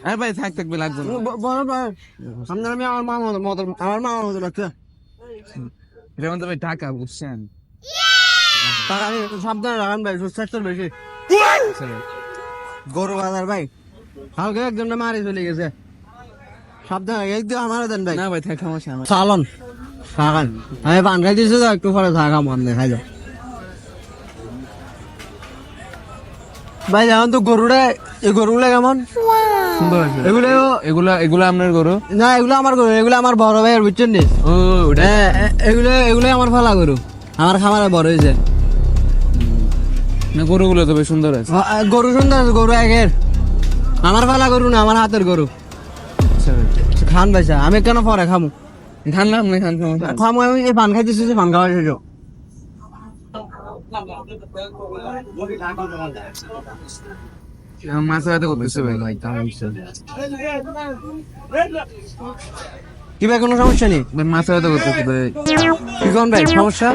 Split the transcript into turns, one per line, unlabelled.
আরে ভাই থাক থাকবে লাগবে না।
বড় ভাই আপনার আমি আমার মামার মতো লাগছে।
এটা মধ্যে ভাই টাকা বুঝছেন।
টাকা আমি সাবধানে রাখান ভাই, সুস্বাস্থ্যের বেশি। গরু বাজার ভাই কালকে একজন মারি চলে গেছে, সাবধানে একদিন আমার দেন ভাই।
না ভাই থাক সমস্যা নাই।
চালন খান আমি পান খাই দিয়েছি তো, একটু পরে চা খাবো আপনি খাই যাও ভাই। যেমন তো গরুটা, এই গরুগুলা কেমন
সুন্দর আছে।
এগুলো,
এগুলা আপনার গরু?
না এগুলো আমার গরু, এগুলো আমার বড় ভাইয়ের, বুঝছেন নি?
ও ওটা
এগুলো আমার ফালা গরু, আমার খামারে বড় হয়েছে।
না গরুগুলো তো বেশ সুন্দর আছে।
গরু সুন্দর আছে, গরু একের, আমার ফালা গরু না, আমার হাতের গরু।
আচ্ছা ভাই।
খান ভাইসা, আমি কেন পরে খামু?
খান না আপনি খান সমস্যা নাই।
খামু, আমি এই পান খাইতেছি, পান খাওয়া শেষ।
মাছ হয়তো করতেছে ভাই।
কি ভাই কোনো সমস্যা নেই?
ভাই মাছ হয়তো করতেছে ভাই।
কি কোন ভাই সমস্যা?